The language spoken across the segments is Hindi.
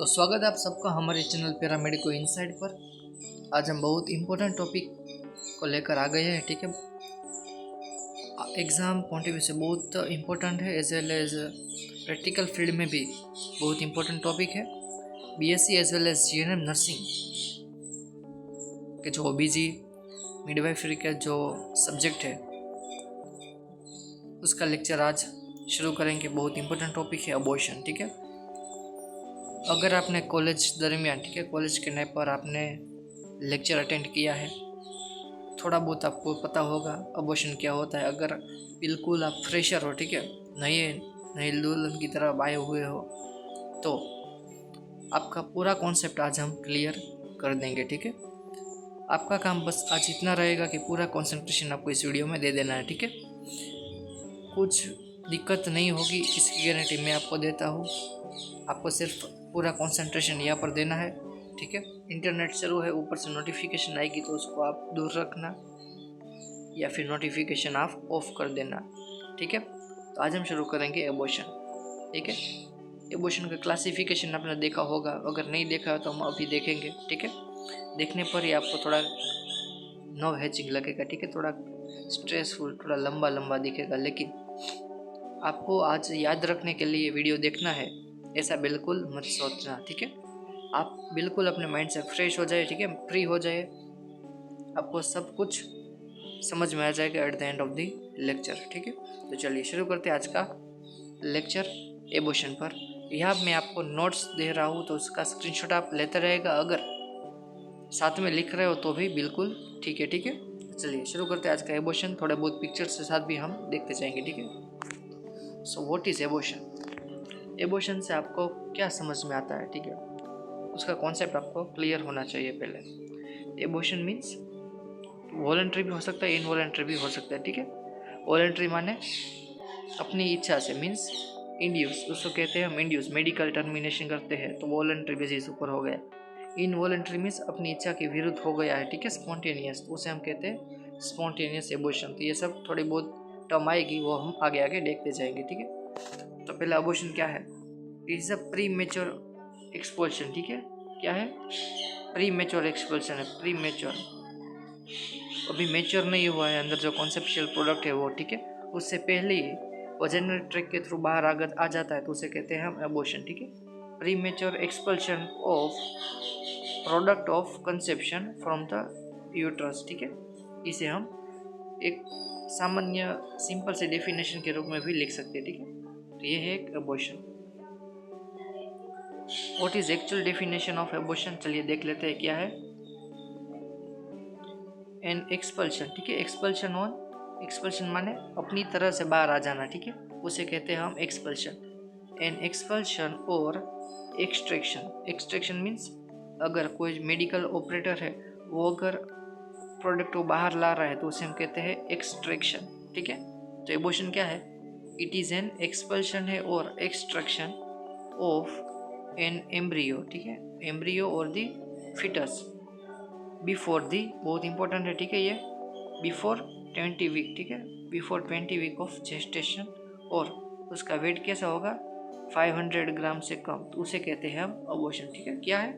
तो स्वागत है आप सबका हमारे चैनल पैरामेडिको इनसाइड पर। आज हम बहुत इम्पोर्टेंट टॉपिक को लेकर आ गए हैं। ठीक है, एग्ज़ाम पॉइंट ऑफ व्यू से बहुत इम्पोर्टेंट है, as well as practical field में भी बहुत इम्पोर्टेंट टॉपिक है। BSc as well as GNM nursing के जो ओबीजी मिडवाइफरी का जो सब्जेक्ट है उसका लेक्चर आज शुरू करेंगे। बहुत इम्पोर्टेंट टॉपिक है अबॉर्शन। ठीक है, अगर आपने कॉलेज दरमियान, ठीक है, कॉलेज के टाइम पर आपने लेक्चर अटेंड किया है, थोड़ा बहुत आपको पता होगा अबॉर्शन क्या होता है। अगर बिल्कुल आप फ्रेशर हो, ठीक है, नए दुल्हन की तरह आए हुए हो, तो आपका पूरा कॉन्सेप्ट आज हम क्लियर कर देंगे। ठीक है, आपका काम बस आज इतना रहेगा कि पूरा कंसंट्रेशन आपको इस वीडियो में दे देना है। ठीक है, कुछ दिक्कत नहीं होगी, इसकी गारंटी मैं आपको देता हूँ। आपको सिर्फ पूरा कंसंट्रेशन यहाँ पर देना है। ठीक है, इंटरनेट शुरू है, ऊपर से नोटिफिकेशन आएगी तो उसको आप दूर रखना या फिर नोटिफिकेशन आप ऑफ कर देना। ठीक है, तो आज हम शुरू करेंगे एबॉर्शन। ठीक है, एबॉर्शन का क्लासिफिकेशन आपने देखा होगा, अगर नहीं देखा है तो हम अभी देखेंगे। ठीक है, देखने पर ही आपको थोड़ा नो हैचिंग लगेगा। ठीक है, थोड़ा स्ट्रेसफुल, थोड़ा लंबा लंबा दिखेगा, लेकिन आपको आज याद रखने के लिए वीडियो देखना है, ऐसा बिल्कुल मत सोचना। ठीक है, आप बिल्कुल अपने माइंड से फ्रेश हो जाए, ठीक है, फ्री हो जाए, आपको सब कुछ समझ में आ जाएगा at the end of the lecture. ठीक है, तो चलिए शुरू करते हैं आज का लेक्चर एबॉर्शन पर। यहाँ मैं आपको नोट्स दे रहा हूँ, तो उसका स्क्रीनशॉट आप लेते रहेगा। अगर साथ में लिख रहे हो तो भी बिल्कुल ठीक है। ठीक है, चलिए शुरू करते हैं आज का एबॉर्शन। थोड़े बहुत पिक्चर्स के साथ भी हम देखते जाएंगे। ठीक है, so what is abortion? Abortion से आपको क्या समझ में आता है? ठीक है, उसका कॉन्सेप्ट आपको क्लियर होना चाहिए पहले। एबॉर्शन मीन्स वॉलंटरी भी हो सकता है, इनवॉलंटरी भी हो सकता है। ठीक है, वॉलंटरी माने अपनी इच्छा से, मीन्स इंड्यूस, उसको कहते हैं हम इंड्यूस, मेडिकल टर्मिनेशन करते हैं तो वॉलंटरी बेसिस ऊपर हो गया। इनवॉलंटरी मीन्स अपनी इच्छा के विरुद्ध हो गया है। ठीक है, स्पॉन्टेनियस, तो उसे हम कहते हैं स्पॉन्टेनियस एबॉर्शन। तो ये सब थोड़ी बहुत टर्म आएगी, वो हम आगे आगे देखते जाएंगे। ठीक है, तो पहला अबॉर्शन क्या है? It is a pre mature expulsion. ठीक है, क्या है? प्री मेच्योर एक्सपल्शन है। प्री मेच्योर, अभी मेच्योर नहीं हुआ है अंदर जो कॉन्सेप्चुअल प्रोडक्ट है वो। ठीक है, उससे पहले ही वजाइनल ट्रैक के थ्रू बाहर आ जाता है, तो उसे कहते हैं हम अबॉर्शन। ठीक है, pre mature expulsion of product of conception from the uterus. ठीक है, इसे हम एक सामान्य सिंपल से डेफिनेशन के रूप में भी लिख सकते हैं। ठीक है, तो ये है एक abortion. What is actual definition of abortion? चलिए देख लेते हैं क्या है। एन एक्सपल्शन, ठीक है, एक्सपल्शन ऑन, एक्सपल्शन माने अपनी तरह से बाहर आ जाना। ठीक है, उसे कहते हैं हम एक्सपल्शन। एन एक्सपल्शन और एक्सट्रैक्शन, एक्सट्रैक्शन मीन्स अगर कोई मेडिकल ऑपरेटर है वो अगर प्रोडक्ट को बाहर ला रहा है तो उसे हम कहते हैं एक्सट्रैक्शन। ठीक है, तो एबॉर्शन क्या है? इट इज़ एन एक्सपल्शन है और एक्सट्रैक्शन ऑफ एन एम्ब्रियो। ठीक है, एम्ब्रियो और दी फिटस बिफोर दी, बहुत इंपॉर्टेंट है। ठीक है, ये बिफोर 20 वीक। ठीक है, बिफोर 20 वीक ऑफ जेस्टेशन, और उसका वेट कैसा होगा? 500 ग्राम से कम, तो उसे कहते हैं हम अबॉर्शन। ठीक है, क्या है?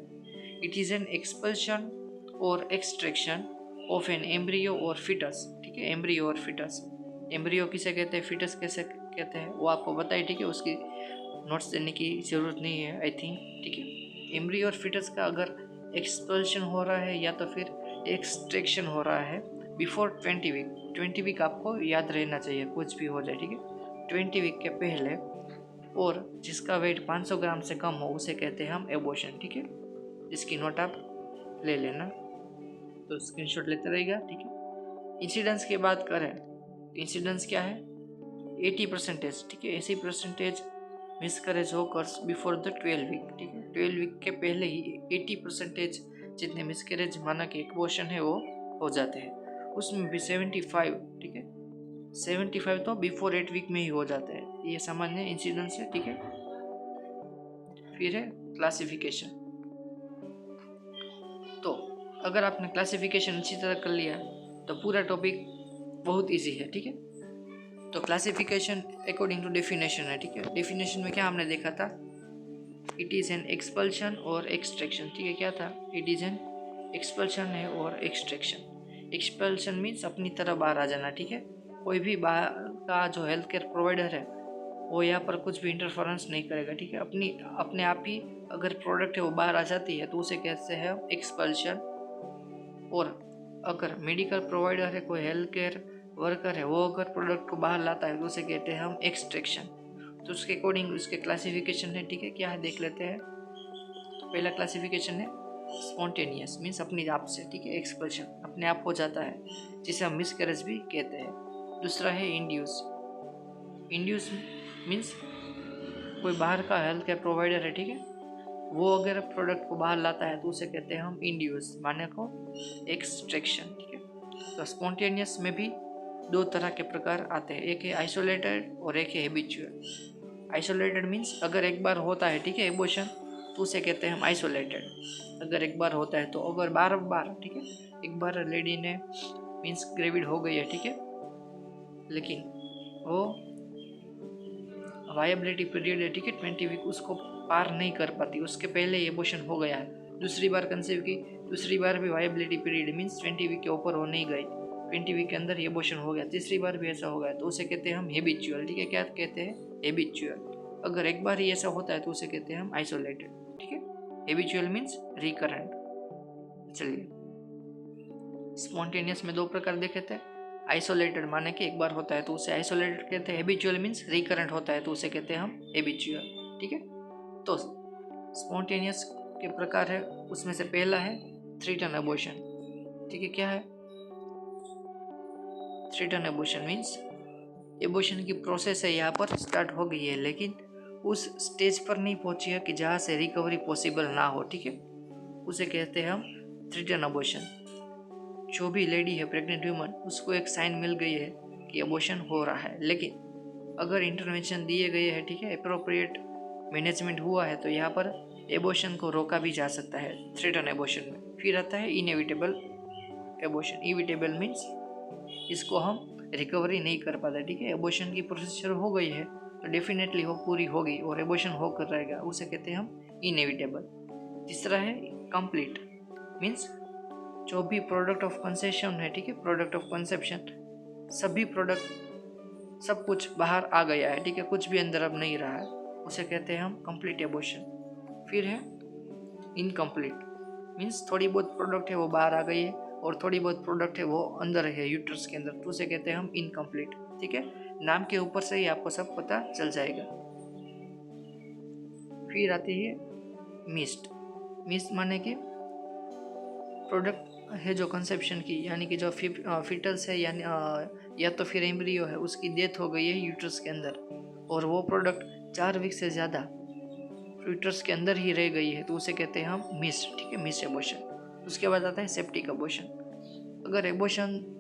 इट इज़ एन एक्सपल्शन और एक्सट्रैक्शन ऑफ एन एम्ब्रियो और फिटस। ठीक है, एम्ब्रियो और फिटस, एम्ब्रियो किसे कहते हैं, फिटस कैसे कहते हैं, वो आपको बताइए। ठीक है, उसकी नोट्स देने की ज़रूरत नहीं है आई थिंक। ठीक है, एम्ब्रियो और फिटस का अगर एक्सपल्शन हो रहा है या तो फिर एक्सट्रैक्शन हो रहा है बिफोर 20 वीक, 20 वीक आपको याद रहना चाहिए, कुछ भी हो जाए। ठीक है, 20 वीक के पहले, और जिसका वेट 500 ग्राम से कम हो उसे कहते हैं हम एबॉर्शन। ठीक है, इसकी नोट आप ले लेना, तो स्क्रीनशॉट लेते रहेगा। ठीक है, इंसिडेंस की बात करें, इंसिडेंस क्या है? 80%। ठीक है, 80% miscarriage occurs before the 12 week. ठीक है, 12 वीक के पहले ही 80% जितने मिसकरेज माना कि एबॉर्शन है वो हो जाते हैं। उसमें भी 75, ठीक है, 75 तो बिफोर 8 वीक में ही हो जाते हैं। ये सामान्य इंसिडेंस है। ठीक है, फिर है क्लासिफिकेशन। तो अगर आपने क्लासिफिकेशन अच्छी तरह कर लिया तो पूरा टॉपिक बहुत इजी है। ठीक है, तो क्लासिफिकेशन अकॉर्डिंग टू डेफिनेशन है। ठीक है, डेफिनेशन में क्या हमने देखा था? इट इज़ एन एक्सपल्शन और एक्सट्रैक्शन। ठीक है, क्या था? इट इज़ एन एक्सपल्शन है और एक्सट्रैक्शन। एक्सपल्शन मीन्स अपनी तरह बाहर आ जाना। ठीक है, कोई भी बाहर का जो हेल्थ केयर प्रोवाइडर है वो यहाँ पर कुछ भी इंटरफेरेंस नहीं करेगा। ठीक है, अपने आप ही अगर प्रोडक्ट है वो बाहर आ जाती है तो उसे कहते हैं एक्सपल्शन। और अगर मेडिकल प्रोवाइडर है, कोई हेल्थ केयर वर्कर है, वो अगर प्रोडक्ट को बाहर लाता है तो उसे कहते हैं हम एक्सट्रैक्शन। तो उसके अकॉर्डिंग उसके क्लासिफिकेशन है। ठीक है, क्या है देख लेते हैं। तो पहला क्लासिफिकेशन है स्पॉन्टेनियस, मीन्स अपनी आप से। ठीक है, एक्सपल्शन अपने आप हो जाता है, जिसे हम मिसकैरेज भी कहते हैं। दूसरा है इंड्यूस। इंड्यूस मीन्स कोई बाहर का हेल्थ केयर प्रोवाइडर है, ठीक है, वो अगर प्रोडक्ट को बाहर लाता है तो उसे कहते हैं हम इंड्यूस, माने को एक्सट्रैक्शन। ठीक है, तो स्पॉन्टेनियस में भी दो तरह के प्रकार आते हैं, एक है आइसोलेटेड और एक है हैबिचुअल। आइसोलेटेड मीन्स अगर एक बार होता है, ठीक है, एबॉर्शन, तो उसे कहते हैं हम आइसोलेटेड। अगर एक बार होता है तो अगर बार बार, ठीक है, एक बार लेडी ने मीन्स ग्रेविड हो गई है, ठीक है, लेकिन वो वायबिलिटी पीरियड है, ठीक है, 20 वीक, उसको पार नहीं कर पाती, उसके पहले एबॉर्शन हो गया है, दूसरी बार कंसीव की, दूसरी बार भी वायबिलिटी पीरियड मीन्स 20 वीक के ऊपर हो नहीं गई, 20 वीक के अंदर एबॉर्शन हो गया, तीसरी बार भी ऐसा हो गया तो उसे कहते हैं हम हैबिचुअल। ठीक है, क्या कहते हैं? हैबिचुअल। अगर एक बार ही ऐसा होता है तो उसे कहते हैं हम आइसोलेटेड। ठीक है, हैबिचुअल मीन्स रिकरेंट। चलिए, स्पॉन्टेनियस में दो प्रकार देखे थे। आइसोलेटेड माने कि एक बार होता है तो उसे आइसोलेटेड कहते हैं। हैबिचुअल मीन्स रिकरेंट होता है तो उसे कहते हैं हम हैबिचुअल। ठीक है, तो स्पॉन्टेनियस के प्रकार है, उसमें से पहला है थ्रीटन एबॉर्शन। ठीक है, क्या है थ्रीटन एबॉर्शन? मीन्स एबॉर्शन की प्रोसेस है यहाँ पर स्टार्ट हो गई है, लेकिन उस स्टेज पर नहीं पहुंची है कि जहाँ से रिकवरी पॉसिबल ना हो। ठीक है, उसे कहते हैं हम थ्रीटन एबॉर्शन। जो भी लेडी है, प्रेग्नेंट ह्यूमन, उसको एक साइन मिल गई है कि एबॉर्शन हो रहा है, लेकिन अगर इंटरवेंशन दिए गए हैं, ठीक है, अप्रोप्रिएट मैनेजमेंट हुआ है, तो यहाँ पर एबॉर्शन को रोका भी जा सकता है थ्रेटन एबॉर्शन में। फिर आता है इनएविटेबल एबॉर्शन। इविटेबल मीन्स इसको हम रिकवरी नहीं कर पाते। ठीक है, एबॉर्शन की प्रोसीजर हो गई है तो डेफिनेटली वो पूरी होगी और एबॉर्शन होकर रहेगा, उसे कहते हैं हम इनएविटेबल। तीसरा है कंप्लीट, मीन्स जो भी प्रोडक्ट ऑफ कंसेप्शन है, ठीक है, प्रोडक्ट ऑफ कंसेप्शन, सभी प्रोडक्ट सब कुछ बाहर आ गया है, ठीक है, कुछ भी अंदर अब नहीं रहा है, उसे कहते हैं हम कंप्लीट एबॉर्शन। फिर है इनकम्प्लीट, मीन्स थोड़ी बहुत प्रोडक्ट है वो बाहर आ गई है और थोड़ी बहुत प्रोडक्ट है वो अंदर है यूट्रस के अंदर, तो उसे कहते हैं हम इनकम्प्लीट। ठीक है, नाम के ऊपर से ही आपको सब पता चल जाएगा। फिर आती है मिस्ड। मिस्ड माने कि प्रोडक्ट है जो कंसेप्शन की, यानी कि जो फिटल्स है, यानी या तो फिर एम्ब्रियो है, उसकी डेथ हो गई है यूट्रस के अंदर और वो प्रोडक्ट 4 वीक से ज़्यादा यूट्रस के अंदर ही रह गई है, तो उसे कहते हैं हम मिस। ठीक है, मिस एबॉर्शन। उसके बाद आता है सेप्टिक एबॉर्शन। अगर एबॉर्शन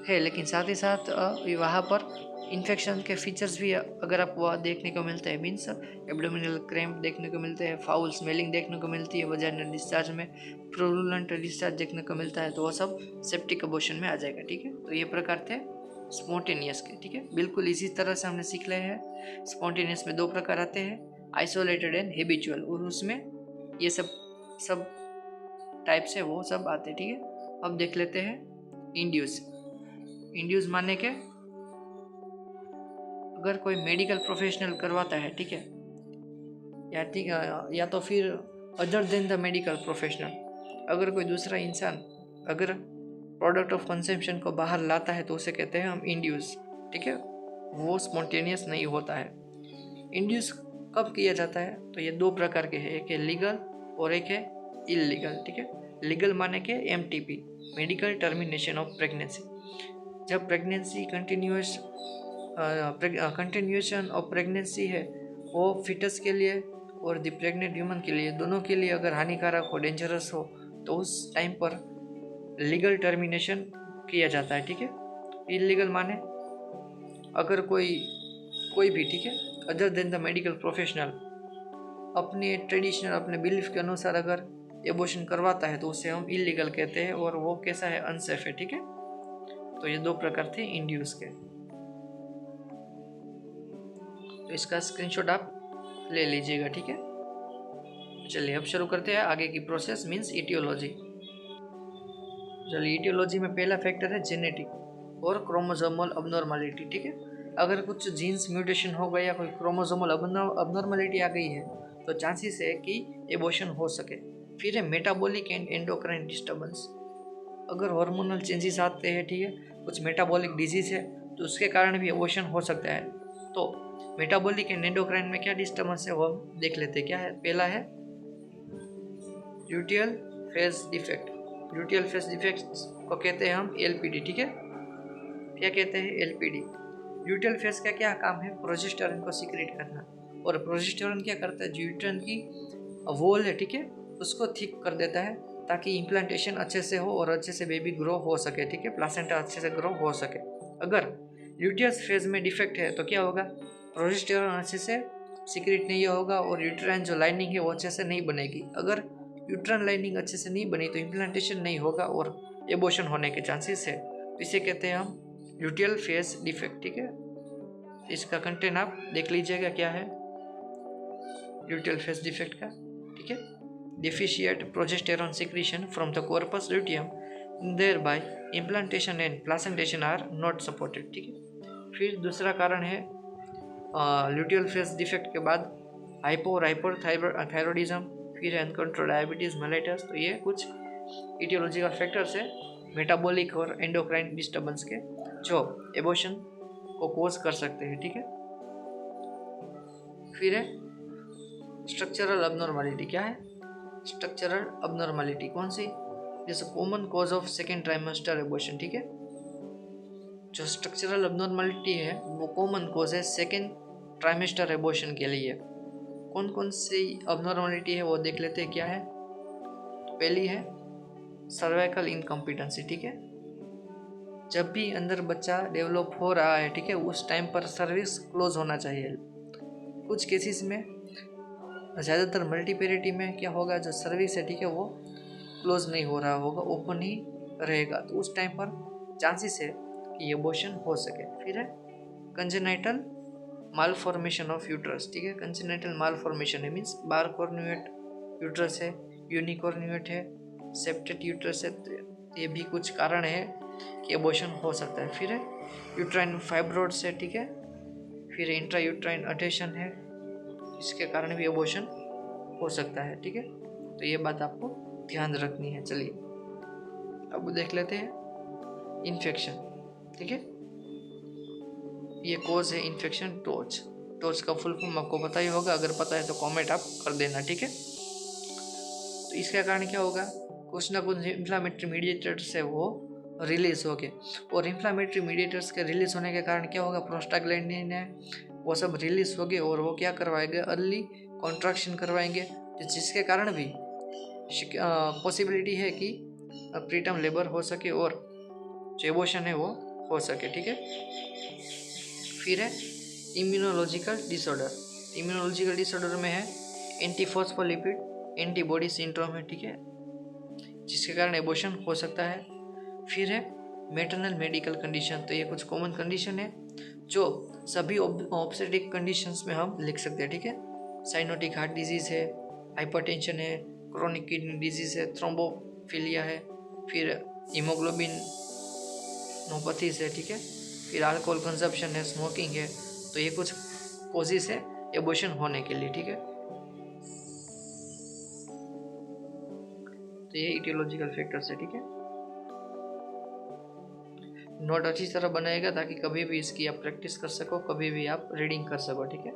है लेकिन साथ ही साथ वहाँ पर इन्फेक्शन के फीचर्स भी अगर आप वह देखने को मिलते हैं, मीन्स एब्डोमिनल क्रैम्प देखने को मिलते हैं, फाउल स्मेलिंग देखने को मिलती है, वजाइनल डिस्चार्ज में प्रोलुलेंट डिस्चार्ज देखने को मिलता है, तो वो सब सेप्टिक एबॉर्शन में आ जाएगा। ठीक है, तो ये प्रकार थे स्पॉन्टेनियस के। ठीक है, बिल्कुल इसी तरह से हमने सीख लिया है। स्पॉन्टेनियस में दो प्रकार आते हैं, आइसोलेटेड एंड हैबिचुअल, और उसमें ये सब टाइप से वो सब आते हैं। ठीक है, अब देख लेते हैं इंड्यूस। इंड्यूस माने के अगर कोई मेडिकल प्रोफेशनल करवाता है, ठीक है, या तो फिर other than the medical professional, अगर कोई दूसरा इंसान अगर प्रोडक्ट ऑफ कंजम्पशन को बाहर लाता है तो उसे कहते हैं हम इंड्यूस। ठीक है, वो स्पॉन्टेनियस नहीं होता है। इंड्यूस कब किया जाता है? तो ये दो प्रकार के हैं, एक है लीगल और एक है इलीगल। ठीक है, लीगल माने के MTP, medical termination of pregnancy. जब प्रेगनेंसी कंटिन्यूएशन ऑफ प्रेगनेंसी है वो फिटस के लिए और द प्रेग्नेंट ह्यूमन के लिए, दोनों के लिए अगर हानिकारक हो, डेंजरस हो, तो उस टाइम पर लीगल टर्मिनेशन किया जाता है। ठीक है, इलीगल माने अगर कोई भी, ठीक है, other than the medical professional अपने ट्रेडिशनल, अपने बिलीफ के अनुसार अगर एबॉर्शन करवाता है तो उसे हम इलीगल कहते हैं, और वो कैसा है? अनसेफ है। ठीक है, तो ये दो प्रकार थे इंड्यूस के। तो इसका स्क्रीनशॉट आप ले लीजिएगा। ठीक है, चलिए अब शुरू करते हैं आगे की प्रोसेस मीन्स इटियोलॉजी। चलिए इटियोलॉजी में पहला फैक्टर है जेनेटिक और क्रोमोसोमल अबनॉर्मलिटी। ठीक है, अगर कुछ जीन्स म्यूटेशन हो गया या कोई क्रोमोसोमल अबनॉर्मलिटी आ गई है तो चांसेस है कि एबॉर्शन हो सके। फिर है मेटाबॉलिक एंड एंडोक्राइन डिस्टर्बेंस। अगर हार्मोनल चेंजेस आते हैं, ठीक है, कुछ मेटाबॉलिक डिजीज है तो उसके कारण भी एबॉर्शन हो सकता है। तो मेटाबॉलिक एंड एंडोक्राइन में क्या डिस्टर्बेंस है वो हम देख लेते हैं। क्या है? पहला है luteal phase defect. Luteal phase defect को कहते हैं हम एलपीडी। ठीक है, क्या कहते हैं? एलपीडी। ल्यूटियल फेज का क्या काम है? प्रोजेस्टेरोन को सीक्रेट करना। और प्रोजेस्टेरोन क्या करता है? जो यूट्रन की वॉल है, ठीक है, उसको थिक कर देता है ताकि इम्प्लांटेशन अच्छे से हो और अच्छे से बेबी ग्रो हो सके। ठीक है, प्लासेंटा अच्छे से ग्रो हो सके। अगर ल्यूटियस फेज में डिफेक्ट है तो क्या होगा? प्रोजेस्टेरोन अच्छे से सीक्रेट नहीं होगा और यूट्राइन जो लाइनिंग है वो अच्छे से नहीं बनेगी। अगर यूट्राइन लाइनिंग अच्छे से नहीं बनी तो इम्प्लांटेशन नहीं होगा और एबॉर्शन होने के चांसेस है। तो इसे कहते हैं हम ल्यूटियल फेज डिफेक्ट। ठीक है, इसका कंटेंट आप देख लीजिएगा क्या है ल्यूटियल फेज डिफेक्ट का। ठीक है, deficient progesterone secretion from the corpus luteum, thereby implantation and placentation are not supported। ठीक है, फिर दूसरा कारण है ल्यूटियल फेज डिफेक्ट के बाद हाइपो और हाइपर थायरॉइडिज्म, फिर अनकंट्रोल डायबिटीज मेलाइटस। तो ये कुछ इटियोलॉजिकल फैक्टर्स है मेटाबॉलिक और एंडोक्राइन डिस्टर्बेंस के जो एबॉर्शन को कोज कर सकते हैं। ठीक है, फिर है स्ट्रक्चरल अबनॉर्मलिटी। क्या है स्ट्रक्चरल अबनॉर्मलिटी? कौन सी? जैसे common cause of second trimester abortion. ठीक है, जो स्ट्रक्चरल अबनॉर्मलिटी है वो कॉमन कॉज है सेकेंड ट्राइमेस्टर एबॉर्शन के लिए। कौन कौन सी अबनॉर्मलिटी है वो देख लेते हैं। क्या है? तो पहली है सर्वाइकल इनकम्पिटेंसी। ठीक है, जब भी अंदर बच्चा डेवलप हो रहा है, ठीक है, उस टाइम पर सर्विक्स क्लोज होना चाहिए। कुछ केसेस में ज़्यादातर मल्टीपेरिटी में क्या होगा? जो सर्विक्स है, ठीक है, वो क्लोज नहीं हो रहा होगा, ओपन ही रहेगा। तो उस टाइम पर चांसेस है कि एबॉर्शन हो सके। फिर है कंजेनाइटल मालफॉर्मेशन ऑफ यूट्रस। ठीक है, कंजेनाइटल मालफॉर्मेशन है मीन्स बारकोर्नुएट यूट्रस है, यूनिकोर्नुएट है, सेप्टेड यूट्रस है। तो ये भी कुछ कारण है कि एबॉर्शन हो सकता है। फिर है यूट्राइन फाइब्रोइड्स है। ठीक है, फिर इंट्रा यूट्राइन अटेशन है, इसके कारण भी एबॉर्शन हो सकता है। ठीक है, तो ये बात आपको ध्यान रखनी है। चलिए अब देख लेते हैं इन्फेक्शन। ठीक है, ये कोज है इन्फेक्शन टोच। टोच का फुल फॉर्म आपको पता ही होगा, अगर पता है तो कमेंट आप कर देना। ठीक है, तो इसके कारण क्या होगा? कुछ ना कुछ इन्फ्लामेटरी मीडिएटर्स है वो रिलीज हो गए और इन्फ्लामेटरी मीडिएटर्स के रिलीज होने के कारण क्या होगा? प्रोस्टाग्लैंडिन है वो सब रिलीज हो गए और वो क्या करवाएंगे? अर्ली कॉन्ट्रैक्शन करवाएंगे, जिसके कारण भी पॉसिबिलिटी है कि प्रीटर्म लेबर हो सके और जो एबॉर्शन है वो हो सके। ठीक है, फिर है इम्यूनोलॉजिकल डिसऑर्डर। इम्यूनोलॉजिकल डिसऑर्डर में है एंटीफॉस्फोलिपिड एंटीबॉडी सिंड्रोम है। ठीक है, जिसके कारण एबॉर्शन हो सकता है। फिर है मैटरनल मेडिकल कंडीशन। तो ये कुछ कॉमन कंडीशन है जो सभी ऑब्स्टेट्रिक कंडीशंस में हम लिख सकते हैं। ठीक है, साइनोटिक हार्ट डिजीज है, हाइपरटेंशन है, क्रोनिक किडनी डिजीज है, थ्रोम्बोफिलिया है, फिर हीमोग्लोबिन नोपैथीज है। ठीक है, फिर अल्कोहल कंजप्शन है, स्मोकिंग है। तो ये कुछ कॉजेस है एबॉर्शन होने के लिए। ठीक है, तो ये इटियोलॉजिकल फैक्टर्स है। ठीक है, नोट अच्छी तरह बनाएगा ताकि कभी भी इसकी आप प्रैक्टिस कर सको, कभी भी आप रीडिंग कर सको। ठीक है,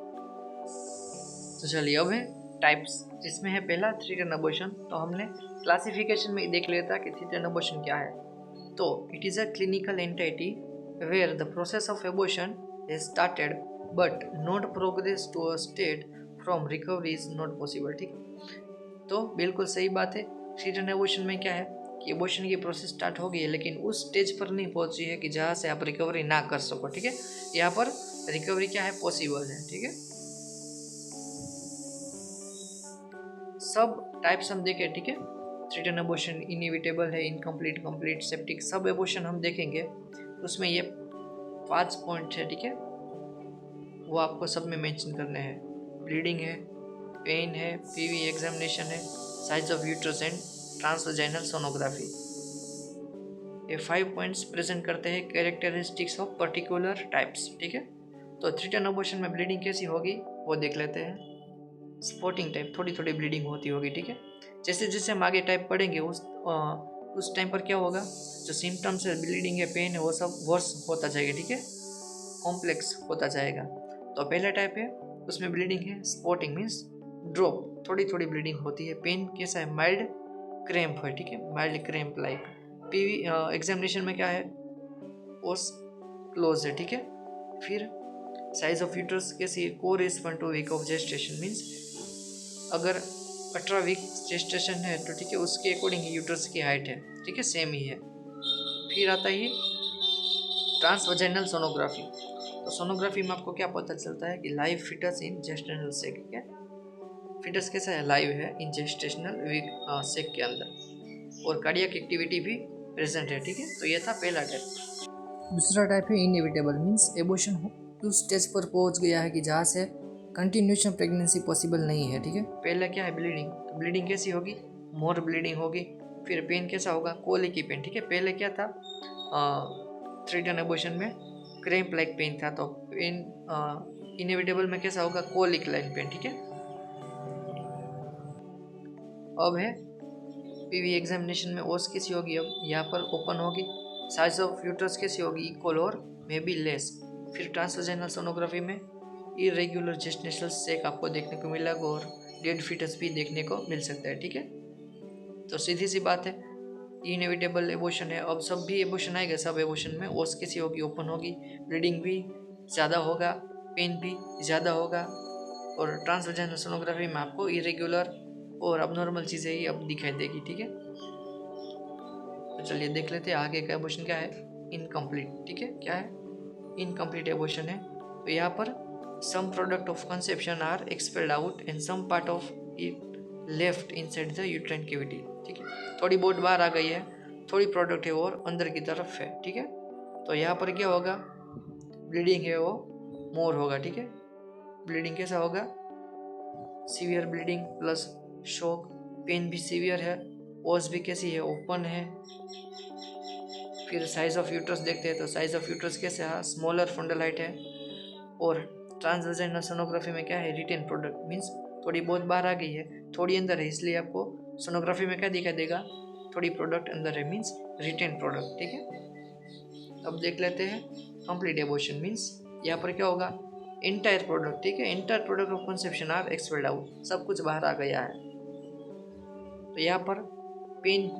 तो चलिए अब है टाइप्स, जिसमें है पहला थ्री टर्न एबॉर्शन। तो हमने क्लासिफिकेशन में देख लिया था कि थ्री टर्न एबॉर्शन क्या है। तो it is a clinical entity where the process of abortion is started but not progress to a state from recovery is not possible. ठीक है, तो बिल्कुल सही बात है। थ्री टर्न एबॉर्शन में क्या है कि एबॉर्शन की प्रोसेस स्टार्ट हो गई है लेकिन उस स्टेज पर नहीं पहुंची है कि जहाँ से आप रिकवरी ना कर सको। ठीक है, यहाँ पर रिकवरी क्या है? पॉसिबल है। ठीक है, सब टाइप्स हम देखें। ठीक है, थ्री टर्न एबॉर्शन इनएविटेबल है, इनकम्प्लीट, कंप्लीट, सेप्टिक, सब एबॉर्शन हम देखेंगे। उसमें ये 5 पॉइंट है। ठीक है, वो आपको सब में मेंशन करने हैं। ब्लीडिंग है, पेन है, पीवी एग्जामिनेशन है, size of uterus and transvaginal sonography. ये 5 पॉइंट्स प्रेजेंट करते हैं कैरेक्टरिस्टिक्स ऑफ पर्टिकुलर टाइप्स। ठीक है, तो 3 टन अबॉर्शन में ब्लीडिंग कैसी होगी वो देख लेते हैं। स्पॉटिंग टाइप, थोड़ी थोड़ी ब्लीडिंग होती होगी। ठीक है, जैसे जैसे हम आगे टाइप पढ़ेंगे उस टाइम पर क्या होगा, जो सिम्टम्स है, ब्लीडिंग है, पेन है, वो सब वर्स होता जाएगा। ठीक है, कॉम्प्लेक्स होता जाएगा। तो पहला टाइप है, उसमें ब्लीडिंग है, स्पॉटिंग मीन्स ड्रॉप, थोड़ी थोड़ी ब्लीडिंग होती है। पेन कैसा है, माइल्ड क्रैम्प है। ठीक है, mild cramp like. PV examination में क्या है, ओस क्लोज है। ठीक है, फिर साइज ऑफ यूट्रस कैसी है, correspond to week of gestation means अगर 18 वीक जेस्टेशन है तो ठीक है, उसके अकॉर्डिंग यूट्रस की हाइट है। ठीक है, सेम ही है। फिर आता है ट्रांसवैजाइनल सोनोग्राफी। तो सोनोग्राफी में आपको क्या पता चलता है कि लाइव फिटस इन जेस्टेशनल सेक। ठीक है, फिटस कैसा है, लाइव है इन जेस्टेशनल वीक सेक के अंदर, और कार्डियक एक्टिविटी भी प्रेजेंट है। ठीक है, तो ये था पहला टाइप। दूसरा टाइप है इनएविटेबल मीन्स एबॉर्शन उस स्टेज पर पहुंच गया है कि जहाँ से कंटिन्यूएशन प्रेगनेंसी पॉसिबल नहीं है। ठीक है, पहला क्या है, ब्लीडिंग। तो ब्लीडिंग कैसी होगी, मोर ब्लीडिंग होगी। फिर पेन कैसा होगा, कोलिकी पेन। ठीक है, पहले क्या था, 3 टन एबॉर्शन में क्रैम्प लाइक पेन था, तो पेन इनएविटेबल में कैसा होगा, कोलिक लाइक पेन। ठीक है, अब है पीवी एग्जामिनेशन में ओस कैसी होगी, अब यहाँ पर ओपन होगी। साइज ऑफ यूट्रस कैसी होगी, इक्वल और मे बी लेस। फिर ट्रांसवैजाइनल सोनोग्राफी में इरेगुलर जेस्टेशनल सेक आपको देखने को मिलेगा और डेड फीटस भी देखने को मिल सकता है। ठीक है, तो सीधी सी बात है, इनएविटेबल एबॉर्शन है। अब सब भी एबॉर्शन आएगा, सब एबॉर्शन में ओस कैसी होगी, ओपन होगी, ब्लीडिंग भी ज़्यादा होगा, पेन भी ज़्यादा होगा, और ट्रांसवैजाइनल सोनोग्राफी में आपको इरेगुलर और अबनॉर्मल चीज़ें ही अब दिखाई देगी। ठीक है, तो चलिए देख लेते हैं आगे का एबॉर्शन क्या है, इनकम्प्लीट। ठीक है, क्या है, इनकम्प्लीट एबॉर्शन है। तो यहाँ पर some product of conception are expelled out and some part of it left inside the uterine cavity. ठीक है, थोड़ी बहुत बाहर आ गई है, थोड़ी प्रोडक्ट है और अंदर की तरफ है। ठीक है, तो यहाँ पर क्या होगा, ब्लीडिंग है वो मोर होगा। ठीक है, ब्लीडिंग कैसा होगा, severe bleeding plus shock, pain भी सीवियर है, ओस भी कैसी है, ओपन है। फिर साइज ऑफ यूट्रस देखते हैं, तो साइज ऑफ यूट्रस कैसे है, स्मॉलर फंडल हाइट है। और ट्रांसवैजाइनल सोनोग्राफी में क्या है, रिटेन प्रोडक्ट मीन्स थोड़ी बहुत बाहर आ गई है, थोड़ी अंदर है, इसलिए आपको सोनोग्राफी में क्या दिखाई देगा, थोड़ी प्रोडक्ट अंदर है मीन्स रिटेन प्रोडक्ट। ठीक है, अब देख लेते हैं कंप्लीट एबॉर्शन मीन्स यहाँ पर क्या होगा, इंटायर प्रोडक्ट। ठीक है, entire product of conception are expelled out, सब कुछ बाहर आ गया है। तो यहाँ पर पेन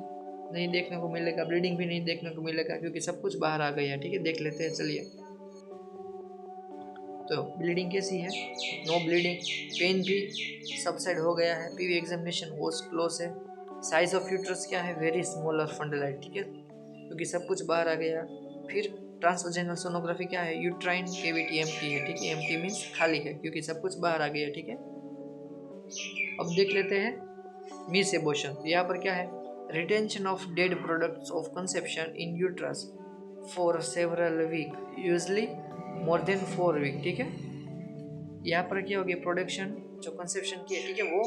नहीं देखने को मिलेगा, ब्लीडिंग भी नहीं देखने को मिलेगा, क्योंकि सब कुछ बाहर आ गया है। ठीक है, देख लेते हैं चलिए। तो ब्लीडिंग कैसी है, नो ब्लीडिंग, पेन भी सबसाइड हो गया है, पीवी एग्जामिनेशन वॉज क्लोज है। साइज ऑफ यूट्रस क्या है, वेरी स्मॉल और फंडलाइट। ठीक है, क्योंकि सब कुछ बाहर आ गया। फिर ट्रांसवैजाइनल सोनोग्राफी क्या है, यूट्राइन कैविटी एम्प्टी है। ठीक है, एम्प्टी मीन्स खाली है, क्योंकि सब कुछ बाहर आ गया। ठीक है, अब देख लेते हैं मिस एबॉर्शन। तो यहाँ पर क्या है, retention of dead products of conception in uterus for several week, usually more than 4 week. ठीक है, यहाँ पर क्या हो गया, प्रोडक्शन जो कंसेप्शन की है, ठीक है, वो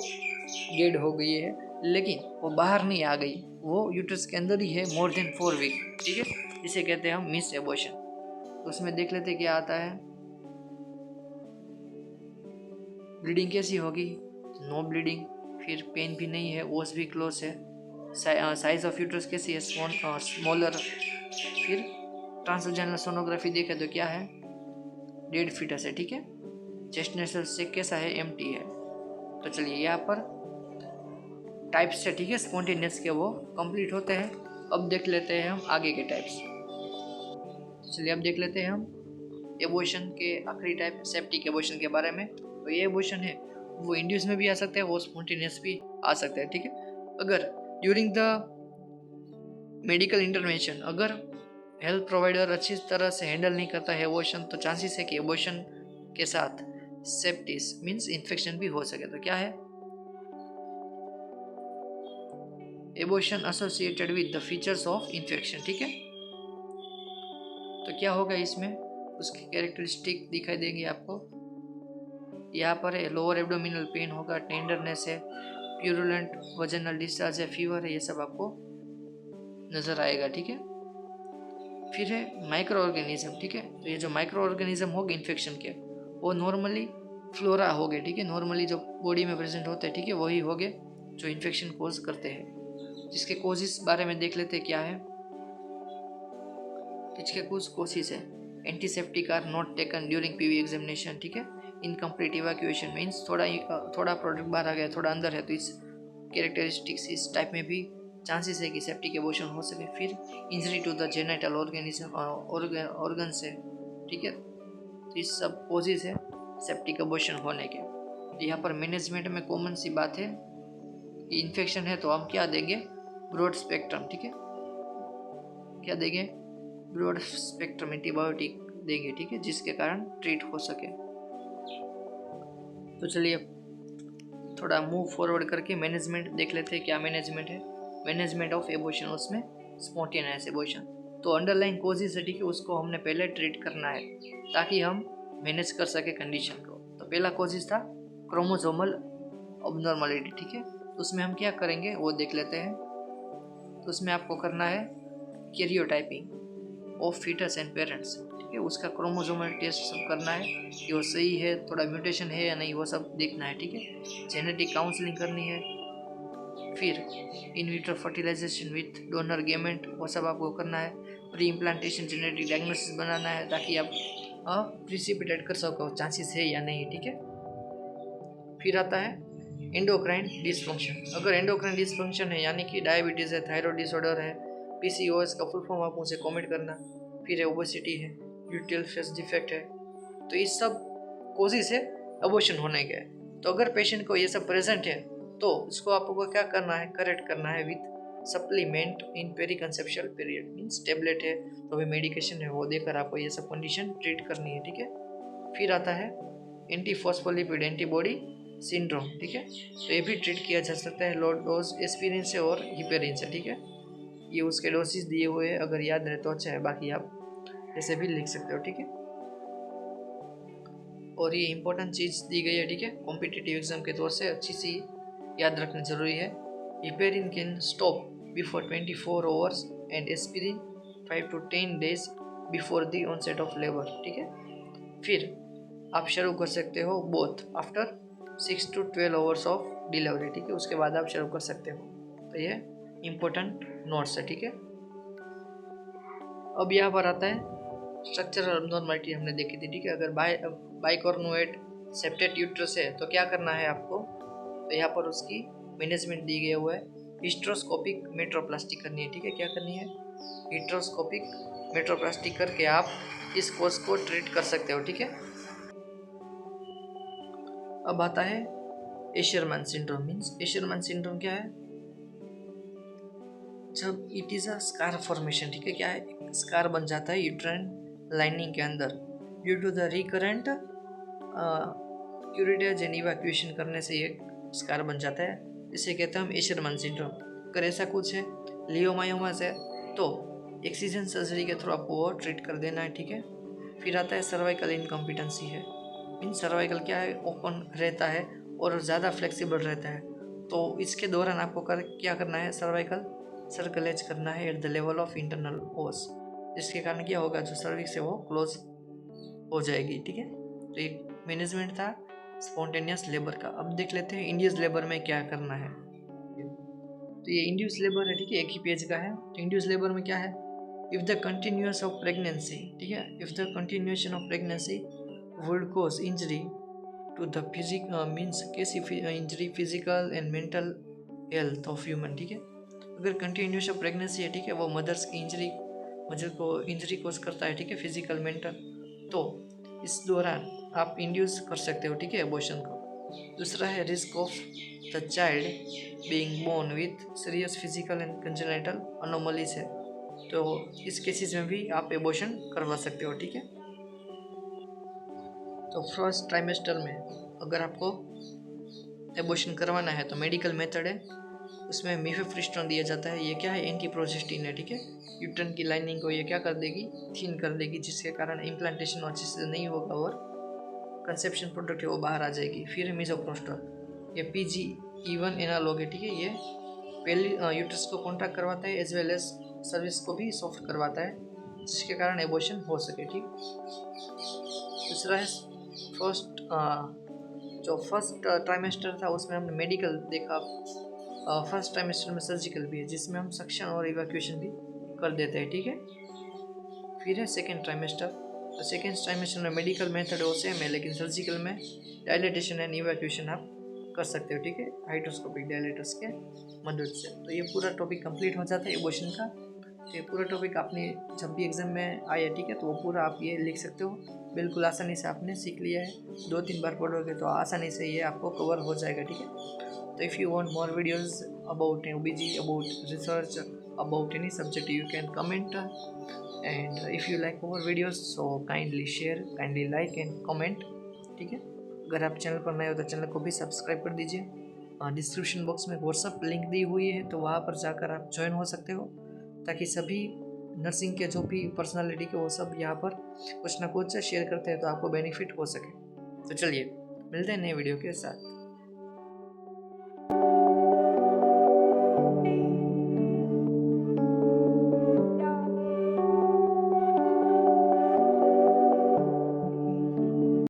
डेड हो गई है, लेकिन वो बाहर नहीं आ गई, वो यूट्रस के अंदर ही है मोर देन 4 वीक। ठीक है, इसे कहते हैं हम मिस एबॉर्शन। तो उसमें देख लेते क्या आता है, ब्लीडिंग कैसी होगी, नो ब्लीडिंग, फिर पेन भी नहीं है, ओस भी क्लोज है। साइज ऑफ यूट्रस कैसी है, स्मॉलर। फिर ट्रांसवैजाइनल सोनोग्राफी देखे तो क्या है, डेड फीटस है। ठीक है, जेस्टेशनल सेक कैसा है, एम्प्टी है। तो चलिए यहाँ पर टाइप्स है, ठीक है, स्पॉन्टेनियस के वो कंप्लीट होते हैं। अब देख लेते हैं हम आगे के टाइप्स। तो चलिए अब देख लेते हैं हम एबॉर्शन के आखिरी टाइप, सेप्टिक एबॉर्शन के बारे में। तो ये एबॉर्शन है वो इंड्यूस में भी आ सकता है, वो स्पॉन्टेनियस भी आ सकता है। ठीक है, अगर ड्यूरिंग द मेडिकल इंटरवेंशन अगर हेल्थ प्रोवाइडर अच्छी तरह से हैंडल नहीं करता है एबॉर्शन, तो चांसेस है कि एबॉर्शन के साथ सेप्टिस मीन्स इन्फेक्शन भी हो सके। तो क्या है, abortion associated with the features of infection. ठीक है, तो क्या होगा इसमें, उसकी कैरेक्टरिस्टिक दिखाई देंगी आपको। यहाँ पर है लोअर एब्डोमिनल पेन होगा, टेंडरनेस है, प्यूरुलेंट वजनल डिस्चार्ज है, फीवर है, ये सब आपको नज़र आएगा। ठीक है, फिर है माइक्रो ऑर्गेनिज्म। ठीक है, तो ये जो माइक्रो ऑर्गेनिज्म होंगे इन्फेक्शन के, वो नॉर्मली फ्लोरा हो गए। ठीक है, नॉर्मली जो बॉडी में प्रेजेंट होते हैं, ठीक है, वही हो गए जो इन्फेक्शन कोज करते हैं। जिसके कोजिस बारे में देख लेते हैं क्या है। इसके कुछ कोशिश है, antiseptic are not taken during PV examination. ठीक है, इनकम्प्लीट इवैक्यूएशन मीन्स थोड़ा प्रोडक्ट बाहर आ गया, थोड़ा अंदर है, तो इस कैरेक्टरिस्टिक्स इस टाइप में भी चांसेस है कि सेप्टिक एबॉर्शन हो सके। फिर injury to the genital organism organ से। ठीक है, तो इस सब कोजेज है सेप्टिक एबॉर्शन होने के। यहाँ पर मैनेजमेंट में कॉमन सी बात है कि इन्फेक्शन है तो हम क्या देंगे, ब्रॉड स्पेक्ट्रम। ठीक है, क्या देंगे, ब्रॉड स्पेक्ट्रम एंटीबायोटिक देंगे। ठीक है, जिसके कारण ट्रीट हो सके। तो चलिए थोड़ा मूव फॉरवर्ड करके मैनेजमेंट देख लेते हैं क्या मैनेजमेंट है। मैनेजमेंट ऑफ एबॉर्शन, उसमें स्पॉन्टेनियस एबॉर्शन। तो अंडरलाइन कोजेज है, ठीक है, उसको हमने पहले ट्रीट करना है ताकि हम मैनेज कर सके कंडीशन को। तो पहला कोजेज था क्रोमोसोमल अबनॉर्मलिटी। ठीक है, तो उसमें हम क्या करेंगे वो देख लेते हैं। तो उसमें आपको करना है karyotyping of fetus and parents. ठीक है, उसका क्रोमोसोमल टेस्ट सब करना है कि वो सही है, थोड़ा म्यूटेशन है या नहीं, वो सब देखना है। ठीक है, जेनेटिक काउंसलिंग करनी है। फिर in vitro fertilisation with donor gamete, वो सब आपको करना है। प्री इम्प्लांटेशन जेनेटिक डायग्नोसिस बनाना है ताकि आप प्रिसिपिटेट कर सको चांसेस है या नहीं। ठीक है, फिर आता है एंडोक्राइन डिसफंक्शन। अगर एंडोक्राइन डिसफंक्शन है यानी कि डायबिटीज़ है, थायराइड डिसऑर्डर है, पीसीओएस का फुल फॉर्म आप मुझसे कमेंट करना। फिर है ओबेसिटी है, यूटिल फेस डिफेक्ट है, तो इस सब कोजिस है अबॉर्शन होने के। तो अगर पेशेंट को ये सब प्रेजेंट है तो इसको आपको क्या करना है, करेक्ट करना है with supplement in peri conceptual period. Means tablet है तो भी मेडिकेशन है वो देकर आपको ये सब कंडीशन ट्रीट करनी है। ठीक है, फिर आता है एंटी फॉस्फोलिपिड एंटीबॉडी सिंड्रोम। ठीक है, तो ये भी ट्रीट किया जा सकता है लो डोज एस्पिरिन से और हिपेरिन से। ठीक है, ये उसके डोसेज दिए हुए हैं, अगर याद रहे तो अच्छा है, बाकी आप ऐसे भी लिख सकते हो। ठीक है, और ये इंपॉर्टेंट चीज़ दी गई है। ठीक है, कॉम्पिटिटिव एग्जाम के तौर से अच्छी सी याद रखना जरूरी है। Heparin can stop before 24 hours and aspirin 5 to 10 days before the onset of labour. ठीक है, फिर आप शुरू कर सकते हो both after 6 to 12 hours of delivery. ठीक है, उसके बाद आप शुरू कर सकते हो। तो ये इम्पोर्टेंट नोट्स है। ठीक है, अब यहाँ पर आता है स्ट्रक्चरल अबनॉर्मलिटी हमने देखी थी। ठीक है, अगर बाइकॉर्नुएट सेप्टेट यूट्रस है तो क्या करना है आपको, तो यहाँ पर उसकी मैनेजमेंट दी गई हुआ है। हिस्ट्रोस्कोपिक मेट्रोप्लास्टी करनी है। ठीक है, क्या करनी है, हिस्ट्रोस्कोपिक मेट्रोप्लास्टी करके आप इस कोर्स को ट्रीट कर सकते हो। ठीक है, अब आता है Asherman syndrome. Means Asherman syndrome क्या है, जब it is a scar formation. ठीक है, क्या है, स्कार बन जाता है यूट्राइन लाइनिंग के अंदर due to the recurrent curettage and evacuation करने से एक स्कार बन जाता है, इसे कहते हैं हम एशरमैन सिंड्रोम। अगर ऐसा कुछ है लियोमायोमा से तो एक्सीजन सर्जरी के थ्रू आपको वो ट्रीट कर देना है। ठीक है, फिर आता है सर्वाइकल इनकम्पिटेंसी है। मीन सर्वाइकल क्या है, ओपन रहता है और ज़्यादा फ्लेक्सिबल रहता है, तो इसके दौरान आपको क्या करना है, सर्वाइकल सर्कलेज करना है at the level of internal ओस, जिसके कारण क्या होगा, जो सर्विक्स है वो क्लोज हो जाएगी। ठीक है, तो एक मैनेजमेंट था स्पॉन्टेनियस लेबर का। अब देख लेते हैं इंड्यूस लेबर में क्या करना है। तो ये इंड्यूस लेबर है। ठीक है, एक ही पेज का है। तो इंड्यूस लेबर में क्या है, if the continuous of pregnancy. ठीक है, if the continuation of pregnancy would cause injury to the means कैसी injury, physical and mental health of human. ठीक है, अगर कंटिन्यूस ऑफ प्रेगनेंसी है, ठीक है, वो मदर्स की मदर को इंजरी कोज करता है। ठीक है, फिजिकल मेंटल, तो इस दौरान आप इंड्यूस कर सकते हो। ठीक है, एबॉर्शन को। दूसरा है risk of the child being born with serious physical and congenital anomalies है, तो इस केसेस में भी आप एबॉर्शन करवा सकते हो। ठीक है, तो फर्स्ट ट्राइमेस्टर में अगर आपको एबॉर्शन करवाना है तो मेडिकल मेथड है, उसमें मीफेप्रिस्टोन दिया जाता है। ये क्या है, एंटी प्रोजेस्टिन है। ठीक है, यूट्रन की लाइनिंग को ये क्या कर देगी, थिन कर देगी, जिसके कारण इम्प्लांटेशन अच्छे से नहीं होगा और कंसेप्शन प्रोडक्ट है वो बाहर आ जाएगी। फिर है मिसोप्रोस्टॉल, ये PGE1 एनालॉग है, ठीक है। ये पहली यूट्रस को कॉन्ट्रैक्ट करवाता है एज वेल एज सर्विस को भी सॉफ्ट करवाता है, जिसके कारण एबॉर्शन हो सके, ठीक। दूसरा है फर्स्ट ट्राइमेस्टर था उसमें हमने मेडिकल देखा। फर्स्ट ट्राइमेस्टर में सर्जिकल भी है, जिसमें हम सक्शन और इवैक्यूएशन भी कर देते हैं, ठीक है। फिर है सेकेंड ट्राइमेस्टर, तो सेकेंड ट्राइमेस्टर में मेडिकल मेथड वो सेम है, लेकिन सर्जिकल में डायलिटेशन एंड इवैक्यूएशन आप कर सकते हो, ठीक है, हाइड्रोस्कोपिक डायलेटर्स के मदद से। तो ये पूरा टॉपिक कंप्लीट हो जाता है एबॉर्शन का। तो ये पूरा टॉपिक आपने जब भी एग्जाम में आया, ठीक है, तो वो पूरा आप ये लिख सकते हो, बिल्कुल आसानी से आपने सीख लिया है। 2-3 बार पढ़ोगे तो आसानी से ये आपको कवर हो जाएगा, ठीक है। तो if you want more videos about OBG, about research, about any subject, you can comment, and if you like our videos so kindly share, kindly like and comment, ठीक है। अगर आप चैनल पर नए हो तो चैनल को भी सब्सक्राइब कर दीजिए। डिस्क्रिप्शन बॉक्स में व्हाट्सअप लिंक दी हुई है, तो वहाँ पर जाकर आप ज्वाइन हो सकते हो, ताकि सभी नर्सिंग के जो भी पर्सनालिटी के वो सब यहाँ पर कुछ ना कुछ शेयर करते हैं, तो आपको बेनिफिट हो सके। तो चलिए मिलते हैं नए वीडियो के साथ।